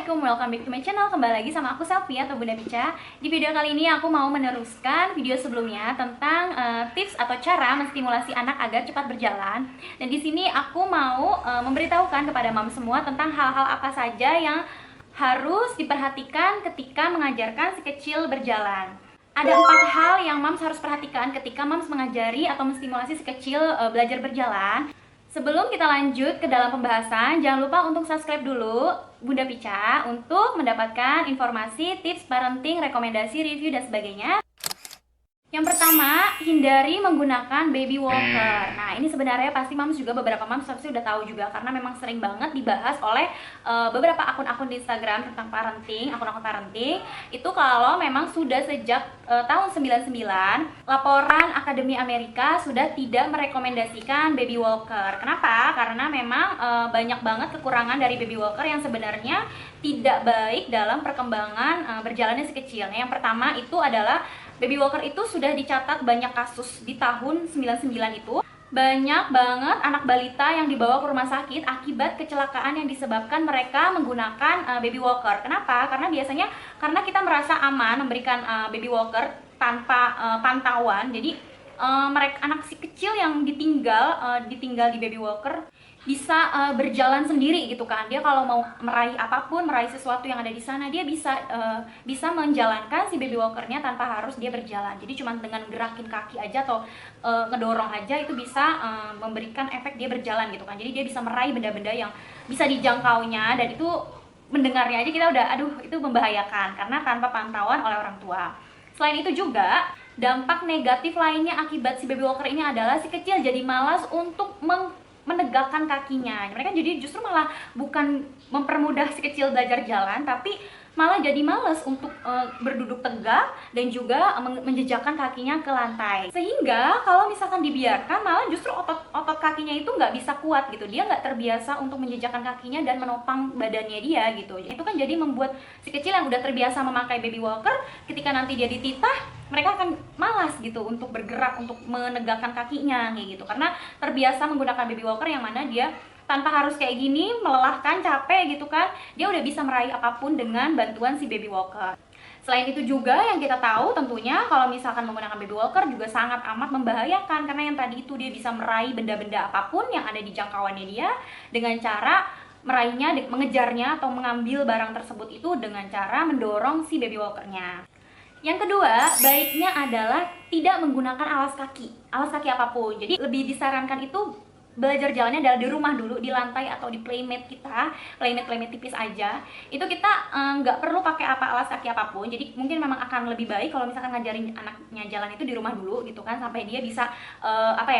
Assalamualaikum, welcome back to my channel. Kembali lagi sama aku Selfie atau Bunda Pica. Di video kali ini aku mau meneruskan video sebelumnya tentang tips atau cara menstimulasi anak agar cepat berjalan. Dan di sini aku mau memberitahukan kepada mom semua tentang hal-hal apa saja yang harus diperhatikan ketika mengajarkan si kecil berjalan. Ada 4 hal yang moms harus perhatikan ketika moms mengajari atau menstimulasi si kecil belajar berjalan. Sebelum kita lanjut ke dalam pembahasan, jangan lupa untuk subscribe dulu Bunda Pica untuk mendapatkan informasi, tips parenting, rekomendasi, review, dan sebagainya. Yang pertama, hindari menggunakan baby walker. Nah, ini sebenarnya pasti moms juga, beberapa moms pasti udah tahu juga, karena memang sering banget dibahas oleh beberapa akun-akun di Instagram tentang parenting, akun-akun parenting. Itu kalau memang sudah sejak tahun 99, laporan Akademi Amerika sudah tidak merekomendasikan baby walker. Kenapa? Karena memang banyak banget kekurangan dari baby walker yang sebenarnya tidak baik dalam perkembangan berjalannya si kecil. Nah, yang pertama itu adalah baby walker itu sudah dicatat banyak kasus di tahun 99 itu. Banyak banget anak balita yang dibawa ke rumah sakit akibat kecelakaan yang disebabkan mereka menggunakan baby walker. Kenapa? Karena biasanya karena kita merasa aman memberikan baby walker tanpa pantauan. Jadi mereka, anak si kecil yang ditinggal di baby walker bisa berjalan sendiri gitu kan. Dia kalau mau meraih apapun, meraih sesuatu yang ada di sana, dia bisa menjalankan si baby walkernya tanpa harus dia berjalan. Jadi cuma dengan gerakin kaki aja atau ngedorong aja itu bisa memberikan efek dia berjalan gitu kan. Jadi dia bisa meraih benda-benda yang bisa dijangkaunya, dan itu mendengarnya aja kita udah aduh itu membahayakan karena tanpa pantauan oleh orang tua. Selain itu juga dampak negatif lainnya akibat si baby walker ini adalah si kecil jadi malas untuk menegakkan kakinya. Mereka jadi justru malah bukan mempermudah si kecil belajar jalan, tapi malah jadi males untuk berduduk tegak dan juga menjejakkan kakinya ke lantai. Sehingga kalau misalkan dibiarkan, malah justru otot kakinya itu nggak bisa kuat gitu. Dia nggak terbiasa untuk menjejakkan kakinya dan menopang badannya dia gitu. Itu kan jadi membuat si kecil yang udah terbiasa memakai baby walker, ketika nanti dia dititah, mereka akan malas gitu untuk bergerak, untuk menegakkan kakinya kayak gitu. Karena terbiasa menggunakan baby walker yang mana dia tanpa harus kayak gini, melelahkan, capek gitu kan, dia udah bisa meraih apapun dengan bantuan si baby walker. Selain itu juga yang kita tahu tentunya kalau misalkan menggunakan baby walker juga sangat amat membahayakan, karena yang tadi itu dia bisa meraih benda-benda apapun yang ada di jangkauannya dia dengan cara meraihnya, mengejarnya atau mengambil barang tersebut itu dengan cara mendorong si baby walkernya. Yang kedua, baiknya adalah tidak menggunakan alas kaki apapun. Jadi lebih disarankan itu belajar jalannya adalah di rumah dulu, di lantai atau di playmate kita, playmate tipis aja. Itu kita nggak perlu pakai alas kaki apapun. Jadi mungkin memang akan lebih baik kalau misalkan ngajarin anaknya jalan itu di rumah dulu gitu kan, sampai dia bisa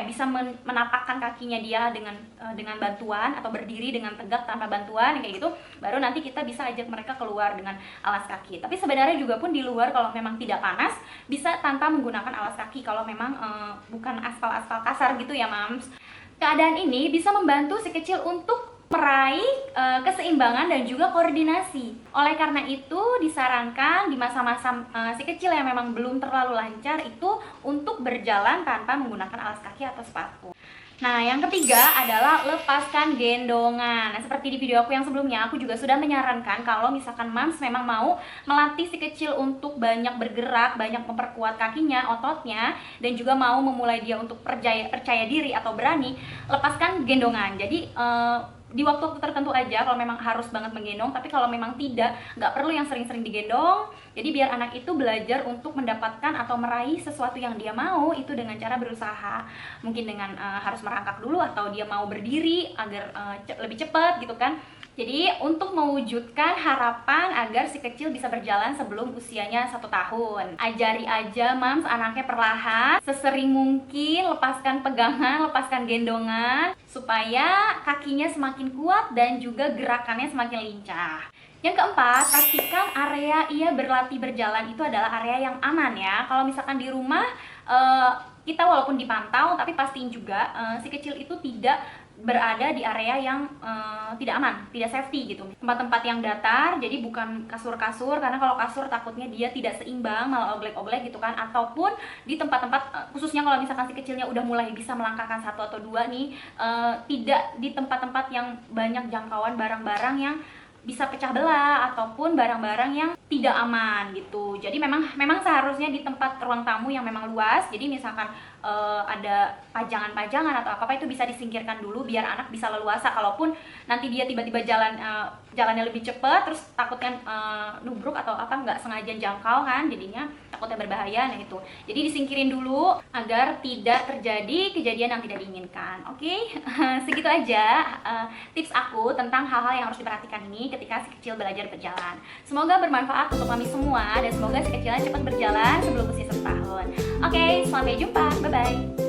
bisa menapakkan kakinya dia dengan bantuan, atau berdiri dengan tegak tanpa bantuan kayak gitu. Baru nanti kita bisa ajak mereka keluar dengan alas kaki. Tapi sebenarnya juga pun di luar kalau memang tidak panas, bisa tanpa menggunakan alas kaki kalau memang bukan aspal kasar gitu ya, Mams. Keadaan ini bisa membantu si kecil untuk meraih keseimbangan dan juga koordinasi. Oleh karena itu disarankan di masa-masa si kecil yang memang belum terlalu lancar itu untuk berjalan tanpa menggunakan alas kaki atau sepatu. Nah, yang ketiga adalah lepaskan gendongan. Nah, seperti di video aku yang sebelumnya, aku juga sudah menyarankan kalau misalkan moms memang mau melatih si kecil untuk banyak bergerak, banyak memperkuat kakinya, ototnya, dan juga mau memulai dia untuk percaya diri atau berani, lepaskan gendongan. Jadi di waktu-waktu tertentu aja kalau memang harus banget menggendong, tapi kalau memang tidak, nggak perlu yang sering-sering digendong. Jadi biar anak itu belajar untuk mendapatkan atau meraih sesuatu yang dia mau itu dengan cara berusaha, mungkin dengan harus merangkak dulu atau dia mau berdiri agar lebih cepat gitu kan. Jadi untuk mewujudkan harapan agar si kecil bisa berjalan sebelum usianya 1 tahun, ajari aja Mams anaknya perlahan, sesering mungkin lepaskan pegangan, lepaskan gendongan, supaya kakinya semakin kuat dan juga gerakannya semakin lincah. Yang keempat, pastikan area ia berlatih berjalan itu adalah area yang aman ya. Kalau misalkan di rumah, kita walaupun dipantau, tapi pastiin juga si kecil itu tidak berada di area yang tidak aman, tidak safety gitu. Tempat-tempat yang datar, jadi bukan kasur-kasur, karena kalau kasur takutnya dia tidak seimbang, malah oglek-oglek gitu kan. Ataupun di tempat-tempat, khususnya kalau misalkan si kecilnya udah mulai bisa melangkahkan 1 atau 2 nih, tidak di tempat-tempat yang banyak jangkauan barang-barang yang bisa pecah belah ataupun barang-barang yang tidak aman gitu. Jadi memang seharusnya di tempat ruang tamu yang memang luas. Jadi misalkan ada pajangan-pajangan atau apa itu bisa disingkirkan dulu biar anak bisa leluasa. Kalaupun nanti dia tiba-tiba jalannya lebih cepat, terus takutnya nubruk atau apa, nggak sengaja jangkau kan, jadinya takutnya berbahaya. Nah itu, jadi disingkirin dulu agar tidak terjadi kejadian yang tidak diinginkan. Oke, segitu aja tips aku tentang hal-hal yang harus diperhatikan ini ketika si kecil belajar berjalan. Semoga bermanfaat untuk kami semua dan semoga si kecilnya cepat berjalan sebelum usia 1 tahun. Oke, sampai jumpa. Bye-bye.